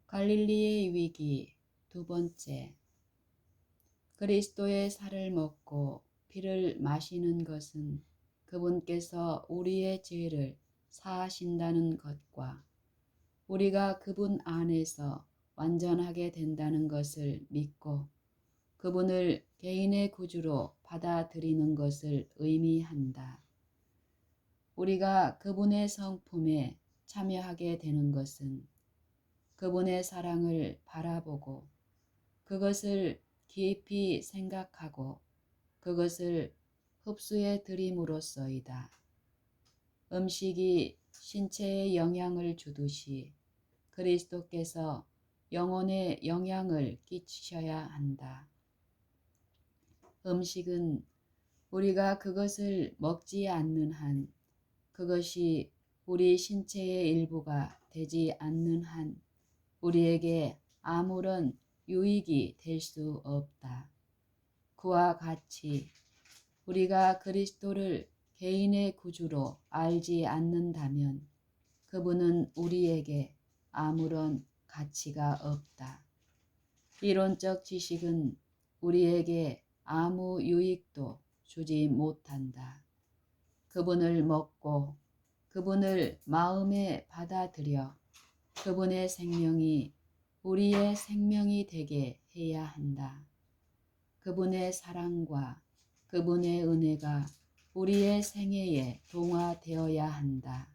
갈릴리의 위기 두 번째. 그리스도의 살을 먹고 피를 마시는 것은 그분께서 우리의 죄를 사하신다는 것과 우리가 그분 안에서 완전하게 된다는 것을 믿고 그분을 개인의 구주로 받아들이는 것을 의미한다. 우리가 그분의 성품에 참여하게 되는 것은 그분의 사랑을 바라보고 그것을 깊이 생각하고 그것을 흡수해 들임으로써이다. 음식이 신체에 영향을 주듯이 그리스도께서 영혼에 영향을 끼치셔야 한다. 음식은 우리가 그것을 먹지 않는 한, 그것이 우리 신체의 일부가 되지 않는 한 우리에게 아무런 유익이 될 수 없다. 그와 같이 우리가 그리스도를 개인의 구주로 알지 않는다면 그분은 우리에게 아무런 가치가 없다. 이론적 지식은 우리에게 아무 유익도 주지 못한다. 그분을 먹고 그분을 마음에 받아들여 그분의 생명이 우리의 생명이 되게 해야 한다. 그분의 사랑과 그분의 은혜가 우리의 생애에 동화되어야 한다.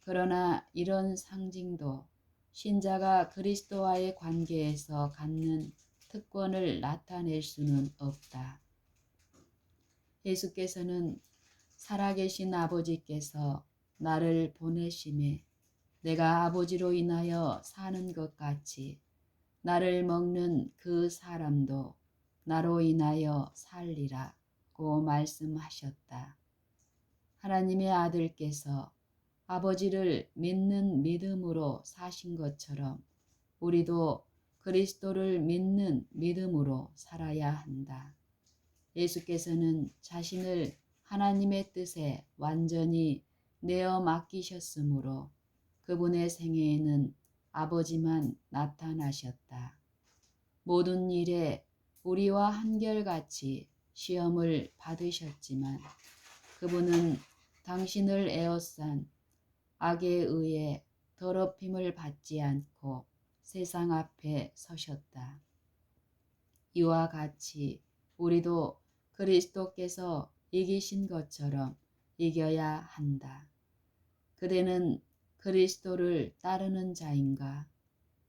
그러나 이런 상징도 신자가 그리스도와의 관계에서 갖는 특권을 나타낼 수는 없다. 예수께서는 살아계신 아버지께서 나를 보내심에 내가 아버지로 인하여 사는 것 같이 나를 먹는 그 사람도 나로 인하여 살리라고 말씀하셨다. 하나님의 아들께서 아버지를 믿는 믿음으로 사신 것처럼 우리도 그리스도를 믿는 믿음으로 살아야 한다. 예수께서는 자신을 하나님의 뜻에 완전히 내어 맡기셨으므로 그분의 생애에는 아버지만 나타나셨다. 모든 일에 우리와 한결같이 시험을 받으셨지만 그분은 당신을 에워싼 악에 의해 더럽힘을 받지 않고 세상 앞에 서셨다. 이와 같이 우리도 그리스도께서 이기신 것처럼 이겨야 한다. 그대는 그리스도를 따르는 자인가?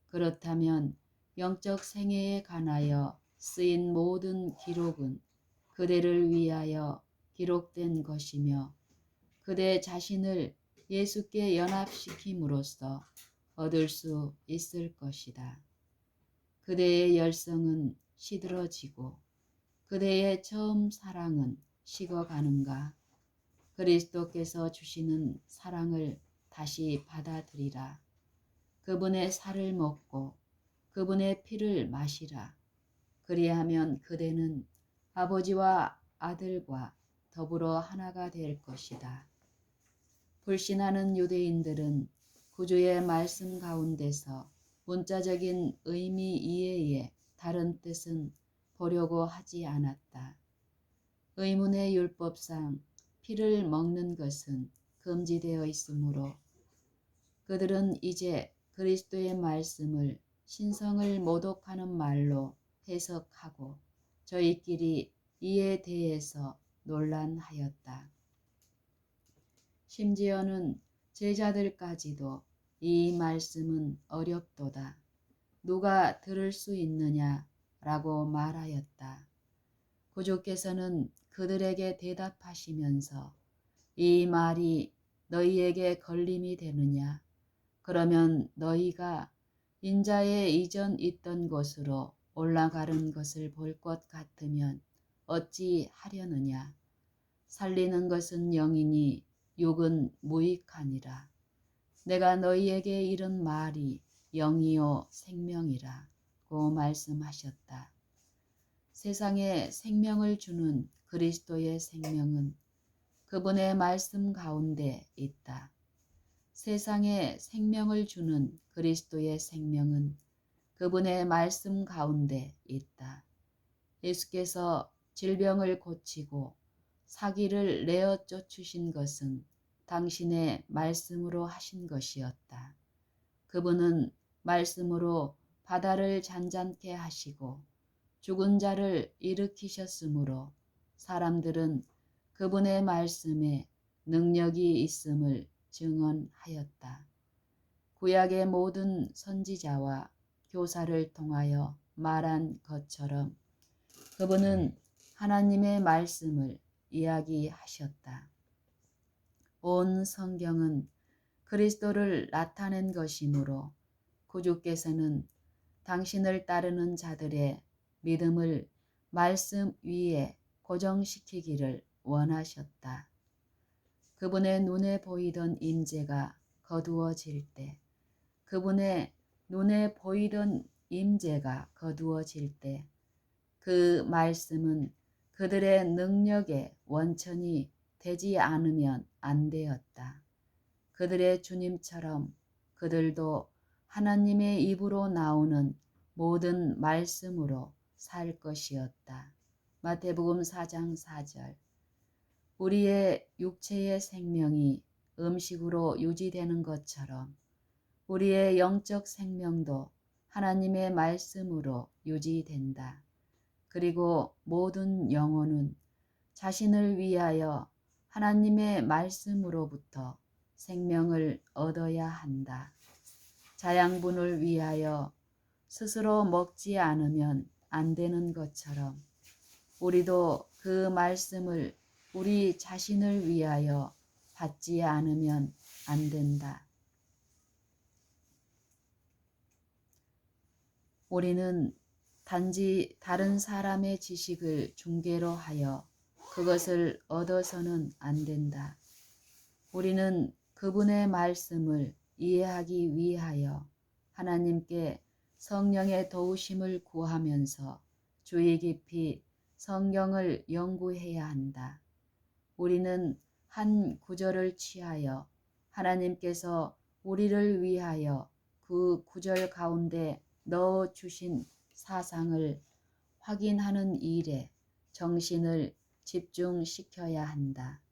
그렇다면 영적 생애에 관하여 쓰인 모든 기록은 그대를 위하여 기록된 것이며 그대 자신을 예수께 연합시킴으로써 얻을 수 있을 것이다. 그대의 열성은 시들어지고 그대의 처음 사랑은 식어가는가? 그리스도께서 주시는 사랑을 다시 받아들이라. 그분의 살을 먹고 그분의 피를 마시라. 그리하면 그대는 아버지와 아들과 더불어 하나가 될 것이다. 불신하는 유대인들은 구주의 말씀 가운데서 문자적인 의미 이외에 다른 뜻은 보려고 하지 않았다. 의문의 율법상 피를 먹는 것은 금지되어 있으므로 그들은 이제 그리스도의 말씀을 신성을 모독하는 말로 해석하고 저희끼리 이에 대해서 논란하였다. 심지어는 제자들까지도 이 말씀은 어렵도다. 누가 들을 수 있느냐라고 말하였다. 구주께서는 그들에게 대답하시면서 이 말이 너희에게 걸림이 되느냐? 그러면 너희가 인자의 이전 있던 곳으로 올라가는 것을 볼 것 같으면 어찌 하려느냐? 살리는 것은 영이니 육은 무익하니라. 내가 너희에게 이른 말이 영이요 생명이라 고 말씀하셨다. 세상에 생명을 주는 그리스도의 생명은 그분의 말씀 가운데 있다. 세상에 생명을 주는 그리스도의 생명은 그분의 말씀 가운데 있다. 예수께서 질병을 고치고 사기를 내어 쫓으신 것은 당신의 말씀으로 하신 것이었다. 그분은 말씀으로 바다를 잔잔케 하시고 죽은 자를 일으키셨으므로 사람들은 그분의 말씀에 능력이 있음을 증언하였다. 구약의 모든 선지자와 교사를 통하여 말한 것처럼 그분은 하나님의 말씀을 이야기하셨다. 온 성경은 그리스도를 나타낸 것이므로 구주께서는 당신을 따르는 자들의 믿음을 말씀 위에 고정시키기를 원하셨다. 그분의 눈에 보이던 임재가 거두어질 때, 그분의 눈에 보이던 임재가 거두어질 때, 그 말씀은 그들의 능력의 원천이 되지 않으면 안 되었다. 그들의 주님처럼 그들도 하나님의 입으로 나오는 모든 말씀으로 살 것이었다. 마태복음 4장 4절. 우리의 육체의 생명이 음식으로 유지되는 것처럼 우리의 영적 생명도 하나님의 말씀으로 유지된다. 그리고 모든 영혼은 자신을 위하여 하나님의 말씀으로부터 생명을 얻어야 한다. 자양분을 위하여 스스로 먹지 않으면 안 되는 것처럼 우리도 그 말씀을 우리 자신을 위하여 받지 않으면 안 된다. 우리는 단지 다른 사람의 지식을 중개로 하여 그것을 얻어서는 안 된다. 우리는 그분의 말씀을 이해하기 위하여 하나님께 성령의 도우심을 구하면서 주의 깊이 성경을 연구해야 한다. 우리는 한 구절을 취하여 하나님께서 우리를 위하여 그 구절 가운데 넣어 주신 사상을 확인하는 일에 정신을 집중시켜야 한다.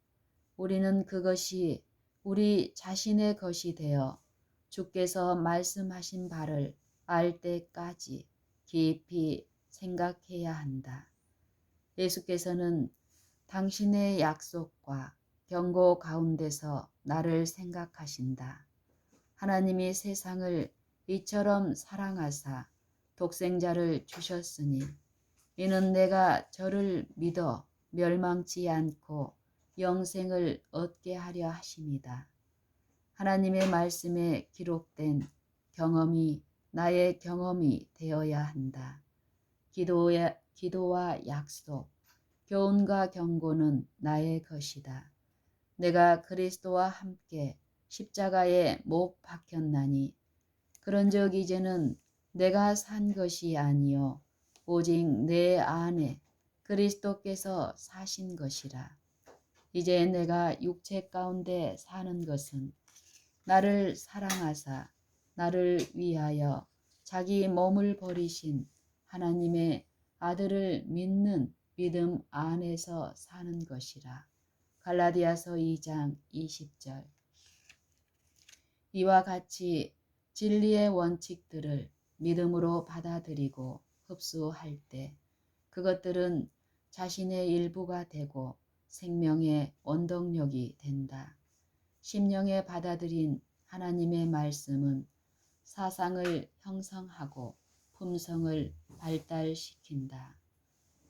우리는 그것이 우리 자신의 것이 되어 주께서 말씀하신 바를 알 때까지 깊이 생각해야 한다. 예수께서는 당신의 약속과 경고 가운데서 나를 생각하신다. 하나님이 세상을 이처럼 사랑하사 독생자를 주셨으니 이는 내가 저를 믿어 멸망치 않고 영생을 얻게 하려 하심이다. 하나님의 말씀에 기록된 경험이 나의 경험이 되어야 한다. 기도와 약속, 교훈과 경고는 나의 것이다. 내가 그리스도와 함께 십자가에 못 박혔나니 그런즉 이제는 내가 산 것이 아니요 오직 내 안에 그리스도께서 사신 것이라. 이제 내가 육체 가운데 사는 것은 나를 사랑하사 나를 위하여 자기 몸을 버리신 하나님의 아들을 믿는 믿음 안에서 사는 것이라. 갈라디아서 2장 20절. 이와 같이 진리의 원칙들을 믿음으로 받아들이고 흡수할 때 그것들은 자신의 일부가 되고 생명의 원동력이 된다. 심령에 받아들인 하나님의 말씀은 사상을 형성하고 품성을 발달시킨다.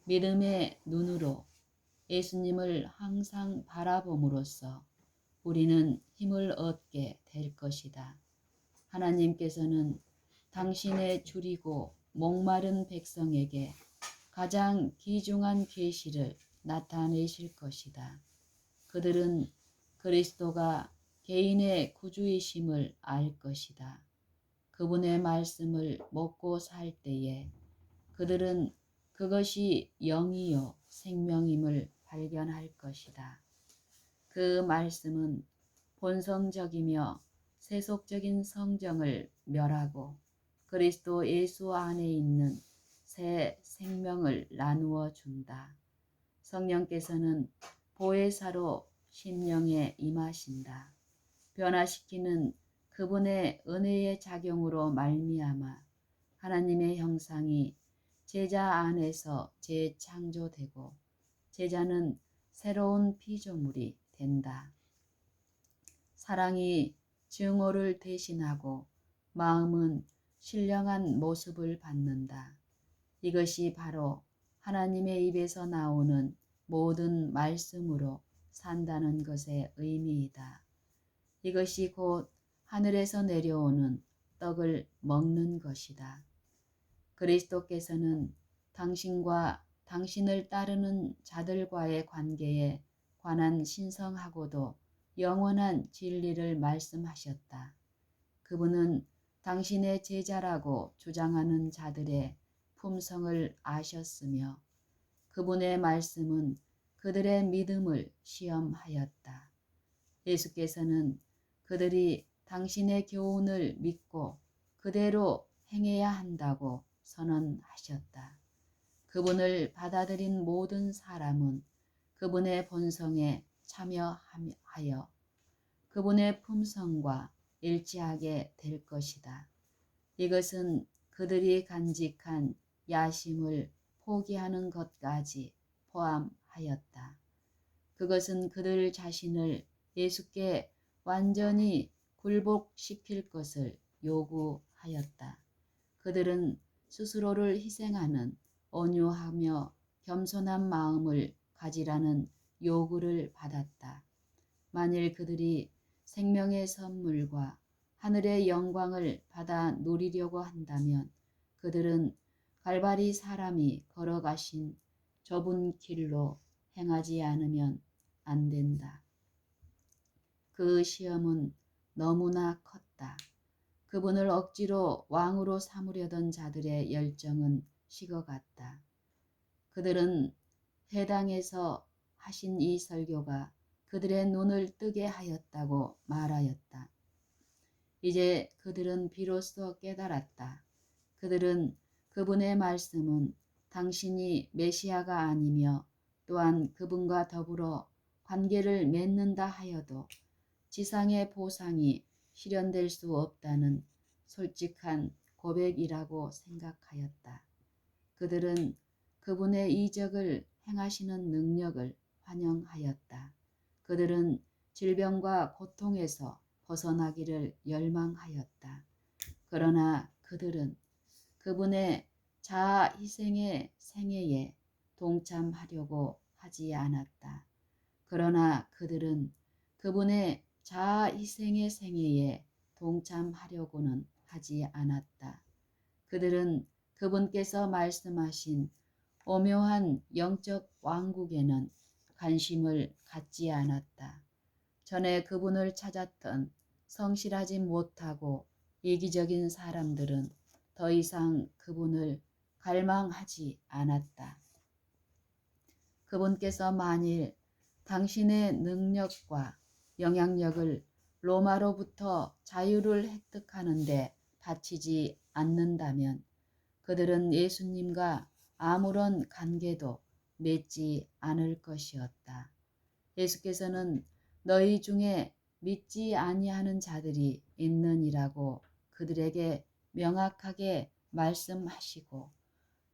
믿음의 눈으로 예수님을 항상 바라봄으로써 우리는 힘을 얻게 될 것이다. 하나님께서는 당신의 줄이고 목마른 백성에게 가장 귀중한 계시를 나타내실 것이다. 그들은 그리스도가 개인의 구주이심을 알 것이다. 그분의 말씀을 먹고 살 때에 그들은 그것이 영이요 생명임을 발견할 것이다. 그 말씀은 본성적이며 세속적인 성정을 멸하고 그리스도 예수 안에 있는 새 생명을 나누어 준다. 성령께서는 보혜사로 심령에 임하신다. 변화시키는 그분의 은혜의 작용으로 말미암아 하나님의 형상이 제자 안에서 재창조되고 제자는 새로운 피조물이 된다. 사랑이 증오를 대신하고 마음은 신령한 모습을 받는다. 이것이 바로 하나님의 입에서 나오는 모든 말씀으로 산다는 것의 의미이다. 이것이 곧 하늘에서 내려오는 떡을 먹는 것이다. 그리스도께서는 당신과 당신을 따르는 자들과의 관계에 관한 신성하고도 영원한 진리를 말씀하셨다. 그분은 당신의 제자라고 주장하는 자들의 품성을 아셨으며 그분의 말씀은 그들의 믿음을 시험하였다. 예수께서는 그들이 당신의 교훈을 믿고 그대로 행해야 한다고 선언하셨다. 그분을 받아들인 모든 사람은 그분의 본성에 참여하여 그분의 품성과 일치하게 될 것이다. 이것은 그들이 간직한 야심을 포기하는 것까지 포함하였다. 그것은 그들 자신을 예수께 완전히 굴복시킬 것을 요구하였다. 그들은 스스로를 희생하는 온유하며 겸손한 마음을 가지라는 요구를 받았다. 만일 그들이 생명의 선물과 하늘의 영광을 받아 누리려고 한다면 그들은 갈바리 사람이 걸어가신 좁은 길로 행하지 않으면 안 된다. 그 시험은 너무나 컸다. 그분을 억지로 왕으로 삼으려던 자들의 열정은 식어갔다. 그들은 회당에서 하신 이 설교가 그들의 눈을 뜨게 하였다고 말하였다. 이제 그들은 비로소 깨달았다. 그들은 그분의 말씀은 당신이 메시아가 아니며 또한 그분과 더불어 관계를 맺는다 하여도 지상의 보상이 실현될 수 없다는 솔직한 고백이라고 생각하였다. 그들은 그분의 이적을 행하시는 능력을 환영하였다. 그들은 질병과 고통에서 벗어나기를 열망하였다. 그러나 그들은 그분의 자아 희생의 생애에 동참하려고 하지 않았다. 그러나 그들은 그분의 자아 희생의 생애에 동참하려고는 하지 않았다. 그들은 그분께서 말씀하신 오묘한 영적 왕국에는 관심을 갖지 않았다. 전에 그분을 찾았던 성실하지 못하고 이기적인 사람들은 더 이상 그분을 갈망하지 않았다. 그분께서 만일 당신의 능력과 영향력을 로마로부터 자유를 획득하는 데 바치지 않는다면 그들은 예수님과 아무런 관계도 맺지 않을 것이었다. 예수께서는 너희 중에 믿지 아니하는 자들이 있느니라고 그들에게 명확하게 말씀하시고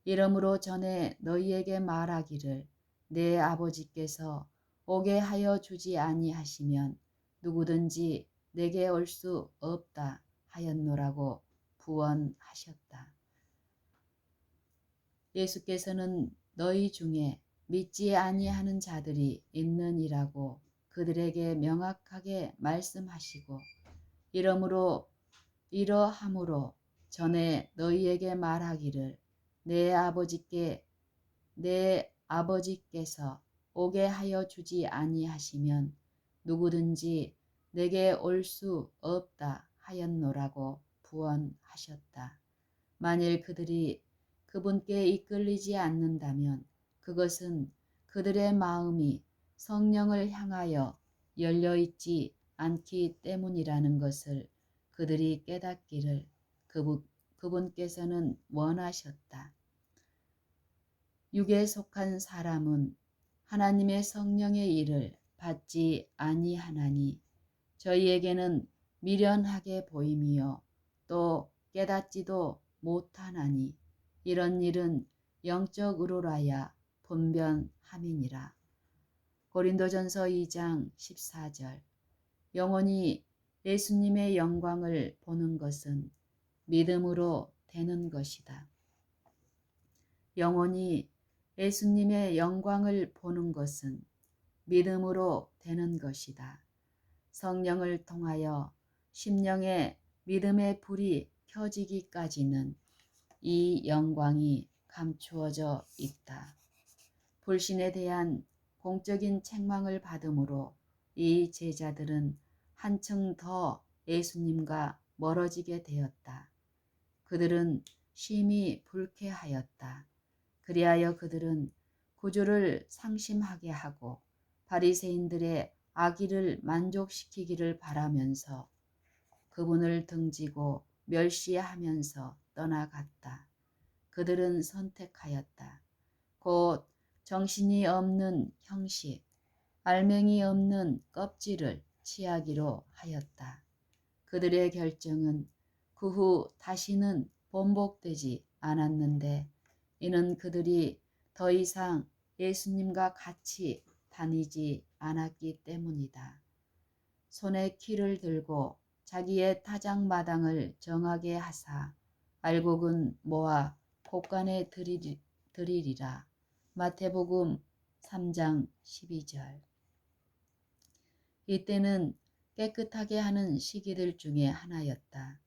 이러므로 전에 너희에게 말하기를 내 아버지께서 오게 하여 주지 아니하시면 누구든지 내게 올 수 없다 하였노라고 부언하셨다. 예수께서는 너희 중에 믿지 아니하는 자들이 있느니라고 그들에게 명확하게 말씀하시고 이러함으로 전에 너희에게 말하기를 내 아버지께서 오게 하여 주지 아니하시면 누구든지 내게 올 수 없다 하였노라고 부언하셨다. 만일 그들이 그분께 이끌리지 않는다면 그것은 그들의 마음이 성령을 향하여 열려있지 않기 때문이라는 것을 그들이 깨닫기를 그분께서는 원하셨다. 육에 속한 사람은 하나님의 성령의 일을 받지 아니하나니 저희에게는 미련하게 보임이요 또 깨닫지도 못하나니 이런 일은 영적으로라야 분변함이니라. 고린도전서 2장 14절. 영원히 예수님의 영광을 보는 것은 믿음으로 되는 것이다. 영원히 예수님의 영광을 보는 것은 믿음으로 되는 것이다. 성령을 통하여 심령의 믿음의 불이 켜지기까지는 이 영광이 감추어져 있다. 불신에 대한 공적인 책망을 받음으로 이 제자들은 한층 더 예수님과 멀어지게 되었다. 그들은 심히 불쾌하였다. 그리하여 그들은 구주를 상심하게 하고 바리새인들의 악의를 만족시키기를 바라면서 그분을 등지고 멸시하면서 떠나갔다. 그들은 선택하였다. 곧 정신이 없는 형식, 알맹이 없는 껍질을 취하기로 하였다. 그들의 결정은 그 후 다시는 번복되지 않았는데 이는 그들이 더 이상 예수님과 같이 다니지 않았기 때문이다. 손에 키를 들고 자기의 타작마당을 정하게 하사 알곡은 모아 곳간에 들이리라. 마태복음 3장 12절. 이때는 깨끗하게 하는 시기들 중에 하나였다.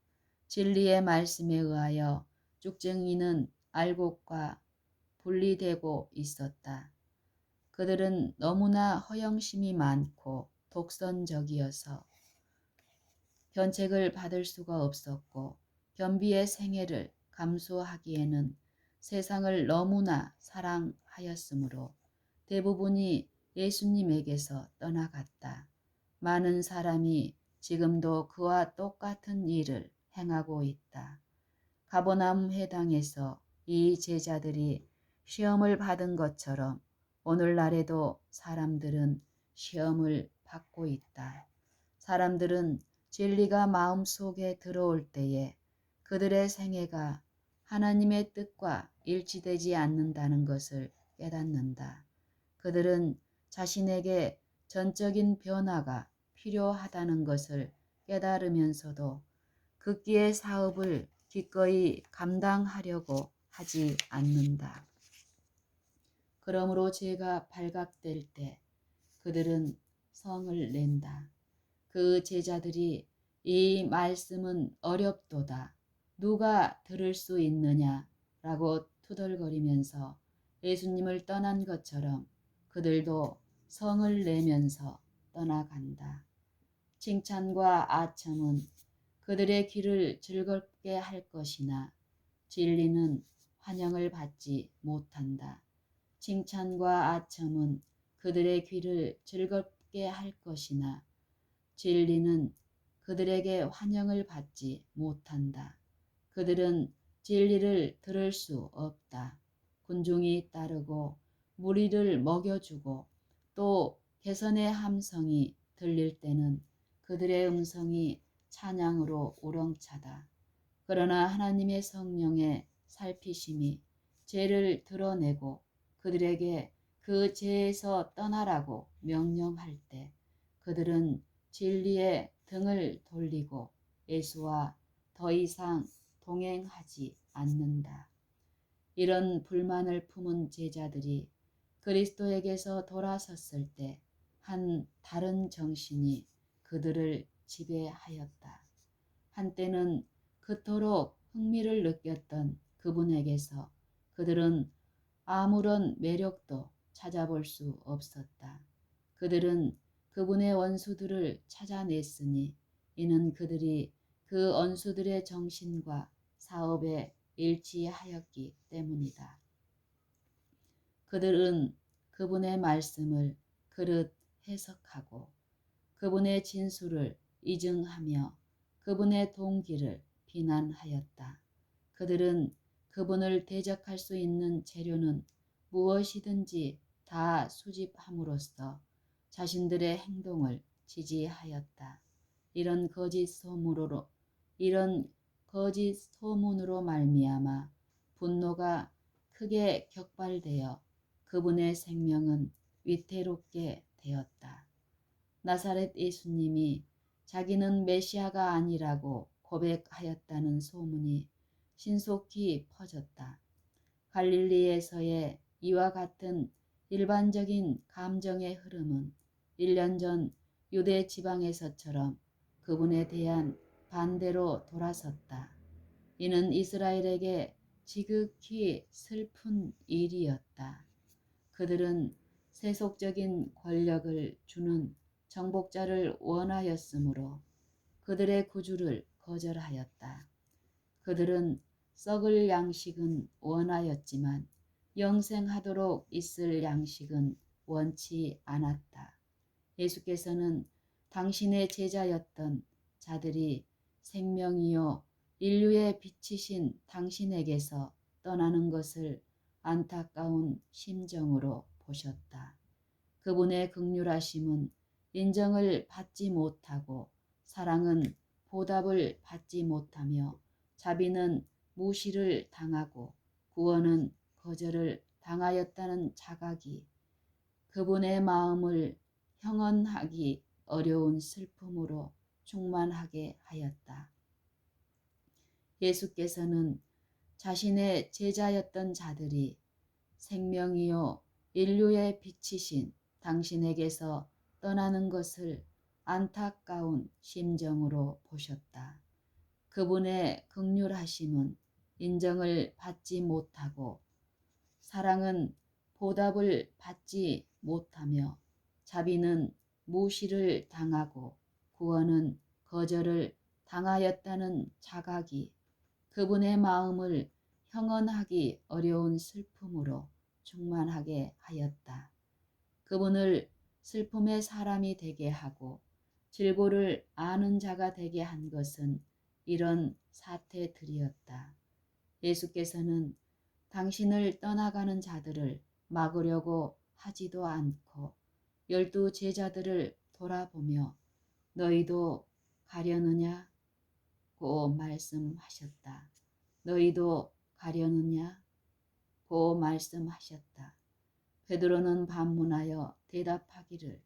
진리의 말씀에 의하여 쭉정이는 알곡과 분리되고 있었다. 그들은 너무나 허영심이 많고 독선적이어서 견책을 받을 수가 없었고 겸비의 생애를 감수하기에는 세상을 너무나 사랑하였으므로 대부분이 예수님에게서 떠나갔다. 많은 사람이 지금도 그와 똑같은 일을 행하고 있다. 가버나움 회당에서 이 제자들이 시험을 받은 것처럼 오늘날에도 사람들은 시험을 받고 있다. 사람들은 진리가 마음속에 들어올 때에 그들의 생애가 하나님의 뜻과 일치되지 않는다는 것을 깨닫는다. 그들은 자신에게 전적인 변화가 필요하다는 것을 깨달으면서도 극기의 사업을 기꺼이 감당하려고 하지 않는다. 그러므로 죄가 발각될 때 그들은 성을 낸다. 그 제자들이 이 말씀은 어렵도다. 누가 들을 수 있느냐? 라고 투덜거리면서 예수님을 떠난 것처럼 그들도 성을 내면서 떠나간다. 칭찬과 아첨은 그들의 귀를 즐겁게 할 것이나 진리는 환영을 받지 못한다. 칭찬과 아첨은 그들의 귀를 즐겁게 할 것이나 진리는 그들에게 환영을 받지 못한다. 그들은 진리를 들을 수 없다. 군중이 따르고 무리를 먹여주고 또 개선의 함성이 들릴 때는 그들의 음성이 찬양으로 우렁차다. 그러나 하나님의 성령의 살피심이 죄를 드러내고 그들에게 그 죄에서 떠나라고 명령할 때 그들은 진리에 등을 돌리고 예수와 더 이상 동행하지 않는다. 이런 불만을 품은 제자들이 그리스도에게서 돌아섰을 때 한 다른 정신이 그들을 지배하였다. 한때는 그토록 흥미를 느꼈던 그분에게서 그들은 아무런 매력도 찾아볼 수 없었다. 그들은 그분의 원수들을 찾아냈으니 이는 그들이 그 원수들의 정신과 사업에 일치하였기 때문이다. 그들은 그분의 말씀을 그릇 해석하고 그분의 진술을 이증하며 그분의 동기를 비난하였다. 그들은 그분을 대적할 수 있는 재료는 무엇이든지 다 수집함으로써 자신들의 행동을 지지하였다. 이런 거짓 소문으로 말미암아 분노가 크게 격발되어 그분의 생명은 위태롭게 되었다. 나사렛 예수님이 자기는 메시아가 아니라고 고백하였다는 소문이 신속히 퍼졌다. 갈릴리에서의 이와 같은 일반적인 감정의 흐름은 1년 전 유대 지방에서처럼 그분에 대한 반대로 돌아섰다. 이는 이스라엘에게 지극히 슬픈 일이었다. 그들은 세속적인 권력을 주는 정복자를 원하였으므로 그들의 구주를 거절하였다. 그들은 썩을 양식은 원하였지만 영생하도록 있을 양식은 원치 않았다. 예수께서는 당신의 제자였던 자들이 생명이요 인류의 빛이신 당신에게서 떠나는 것을 안타까운 심정으로 보셨다. 그분의 긍휼하심은 인정을 받지 못하고 사랑은 보답을 받지 못하며 자비는 무시를 당하고 구원은 거절을 당하였다는 자각이 그분의 마음을 형언하기 어려운 슬픔으로 충만하게 하였다. 예수께서는 자신의 제자였던 자들이 생명이요 인류의 빛이신 당신에게서 떠나는 것을 안타까운 심정으로 보셨다. 그분의 긍휼하심은 인정을 받지 못하고 사랑은 보답을 받지 못하며 자비는 무시를 당하고 구원은 거절을 당하였다는 자각이 그분의 마음을 형언하기 어려운 슬픔으로 충만하게 하였다. 그분을 슬픔의 사람이 되게 하고 질고를 아는 자가 되게 한 것은 이런 사태들이었다. 예수께서는 당신을 떠나가는 자들을 막으려고 하지도 않고 12 제자들을 돌아보며 너희도 가려느냐? 고 말씀하셨다. 너희도 가려느냐? 고 말씀하셨다. 베드로는 반문하여 대답하기를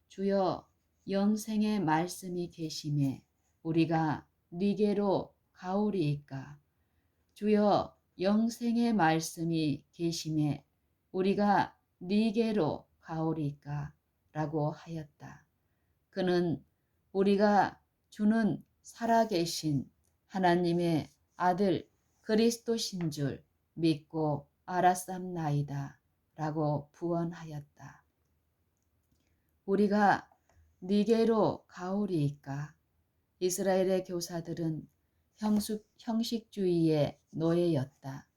주여 영생의 말씀이 계심에 우리가 네게로 가오리이까. 주여 영생의 말씀이 계심에 우리가 네게로 가오리이까 라고 하였다. 그는 우리가 주는 살아계신 하나님의 아들 그리스도신 줄 믿고 알았삼나이다 라고 부언하였다. 우리가 네게로 가오리이까. 이스라엘의 교사들은 형식주의의 노예였다.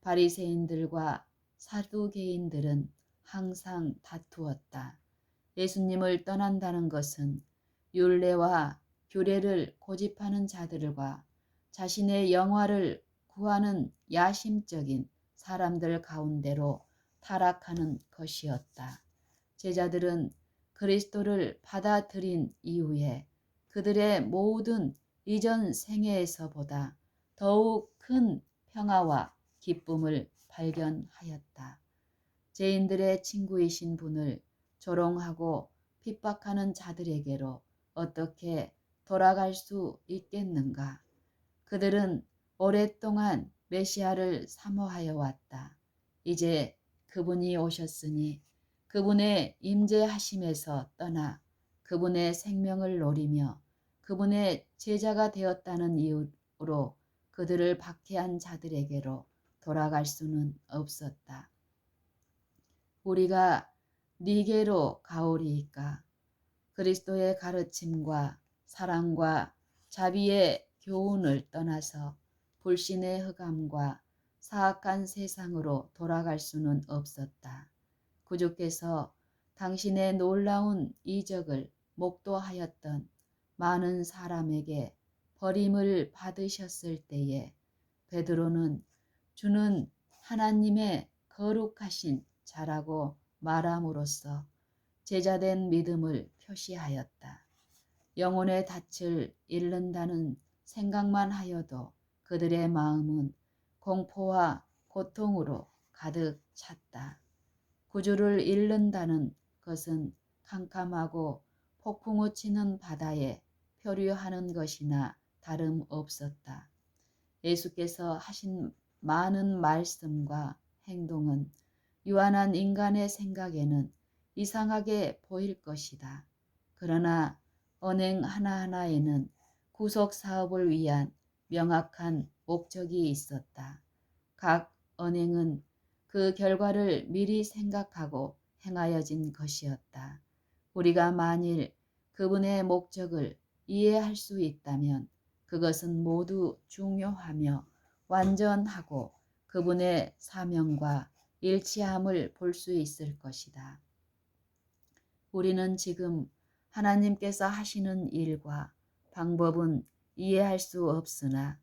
바리새인들과 사두개인들은 항상 다투었다. 예수님을 떠난다는 것은 율례와 규례를 고집하는 자들과 자신의 영화를 구하는 야심적인 사람들 가운데로 타락하는 것이었다. 제자들은 그리스도를 받아들인 이후에 그들의 모든 이전 생애에서보다 더욱 큰 평화와 기쁨을 발견하였다. 죄인들의 친구이신 분을 조롱하고 핍박하는 자들에게로 어떻게 돌아갈 수 있겠는가? 그들은 오랫동안 메시아를 사모하여 왔다. 이제 그분이 오셨으니 그분의 임재하심에서 떠나 그분의 생명을 노리며 그분의 제자가 되었다는 이유로 그들을 박해한 자들에게로 돌아갈 수는 없었다. 우리가 네게로 가오리이까. 그리스도의 가르침과 사랑과 자비의 교훈을 떠나서 불신의 흑암과 사악한 세상으로 돌아갈 수는 없었다. 구주께서 당신의 놀라운 이적을 목도하였던 많은 사람에게 버림을 받으셨을 때에 베드로는 주는 하나님의 거룩하신 자라고 말함으로써 제자된 믿음을 표시하였다. 영혼의 닻을 잃는다는 생각만 하여도 그들의 마음은 공포와 고통으로 가득 찼다. 구주를 잃는다는 것은 캄캄하고 폭풍우 치는 바다에 표류하는 것이나 다름없었다. 예수께서 하신 많은 말씀과 행동은 유한한 인간의 생각에는 이상하게 보일 것이다. 그러나 언행 하나하나에는 구속 사업을 위한 명확한 목적이 있었다. 각 언행은 그 결과를 미리 생각하고 행하여진 것이었다. 우리가 만일 그분의 목적을 이해할 수 있다면 그것은 모두 중요하며 완전하고 그분의 사명과 일치함을 볼 수 있을 것이다. 우리는 지금 하나님께서 하시는 일과 방법은 이해할 수 없으나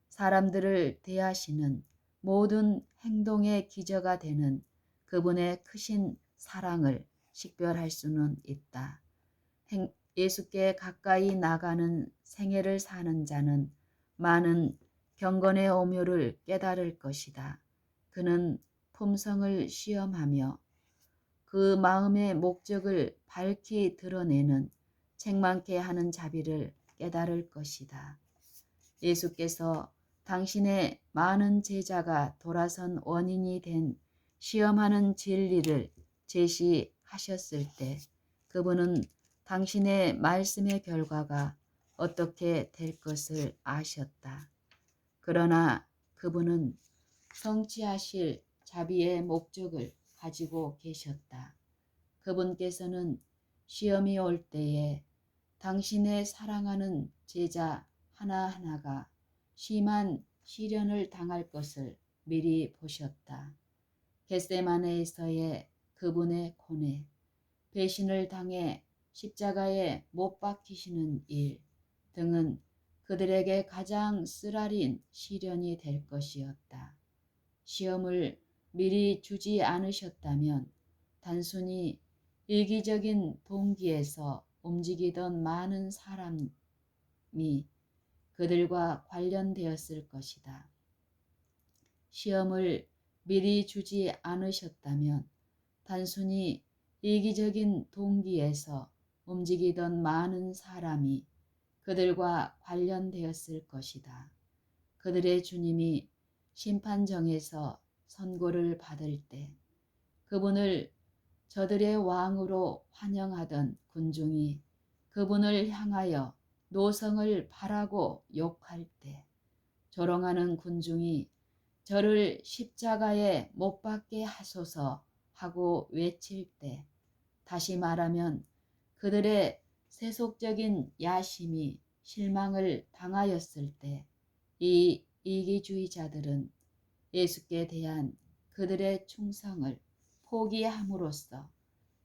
사람들을 대하시는 모든 행동의 기저가 되는 그분의 크신 사랑을 식별할 수는 있다. 예수께 가까이 나가는 생애를 사는 자는 많은 경건의 오묘를 깨달을 것이다. 그는 품성을 시험하며 그 마음의 목적을 밝히 드러내는 책망케 하는 자비를 깨달을 것이다. 예수께서 당신의 많은 제자가 돌아선 원인이 된 시험하는 진리를 제시하셨을 때 그분은 당신의 말씀의 결과가 어떻게 될 것을 아셨다. 그러나 그분은 성취하실 자비의 목적을 가지고 계셨다. 그분께서는 시험이 올 때에 당신의 사랑하는 제자 하나하나가 심한 시련을 당할 것을 미리 보셨다. 겟세마네에서의 그분의 고뇌, 배신을 당해 십자가에 못 박히시는 일 등은 그들에게 가장 쓰라린 시련이 될 것이었다. 시험을 미리 주지 않으셨다면 단순히 이기적인 동기에서 움직이던 많은 사람이 그들과 관련되었을 것이다. 시험을 미리 주지 않으셨다면 단순히 이기적인 동기에서 움직이던 많은 사람이 그들과 관련되었을 것이다. 그들의 주님이 심판정에서 선고를 받을 때 그분을 저들의 왕으로 환영하던 군중이 그분을 향하여 노성을 바라고 욕할 때 조롱하는 군중이 저를 십자가에 못 박게 하소서 하고 외칠 때 다시 말하면 그들의 세속적인 야심이 실망을 당하였을 때 이 이기주의자들은 예수께 대한 그들의 충성을 포기함으로써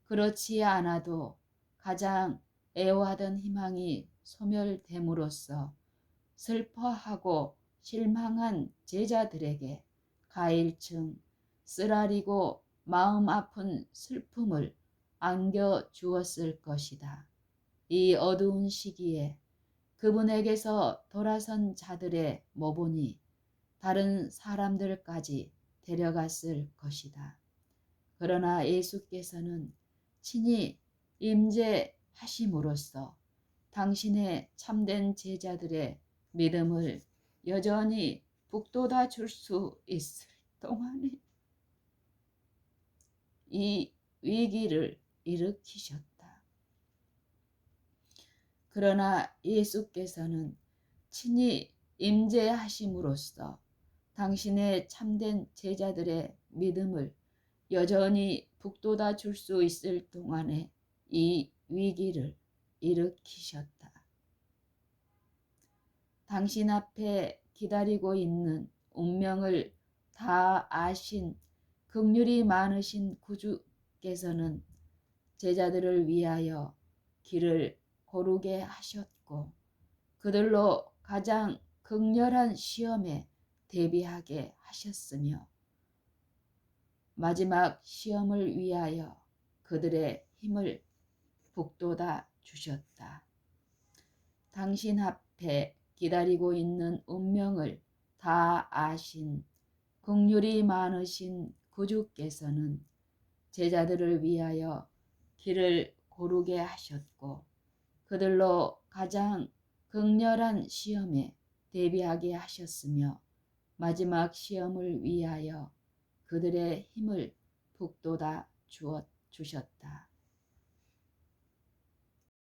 그렇지 않아도 가장 애호하던 희망이 소멸됨으로써 슬퍼하고 실망한 제자들에게 가일층 쓰라리고 마음 아픈 슬픔을 안겨 주었을 것이다. 이 어두운 시기에 그분에게서 돌아선 자들의 모본이 다른 사람들까지 데려갔을 것이다. 그러나 예수께서는 친히 임재하심으로써 당신의 참된 제자들의 믿음을 여전히 북돋아 줄 수 있을 동안에 이 위기를 일으키셨다. 그러나 예수께서는 친히 임재하심으로써 당신의 참된 제자들의 믿음을 여전히 북돋아 줄 수 있을 동안에 이 위기를 일으키셨다. 당신 앞에 기다리고 있는 운명을 다 아신 긍휼이 많으신 구주께서는 제자들을 위하여 길을 고르게 하셨고 그들로 가장 극렬한 시험에 대비하게 하셨으며 마지막 시험을 위하여 그들의 힘을 북돋아 주셨다. 당신 앞에 기다리고 있는 운명을 다 아신 긍휼이 많으신 구주께서는 제자들을 위하여 길을 고르게 하셨고 그들로 가장 극렬한 시험에 대비하게 하셨으며 마지막 시험을 위하여 그들의 힘을 북돋아 주셨다.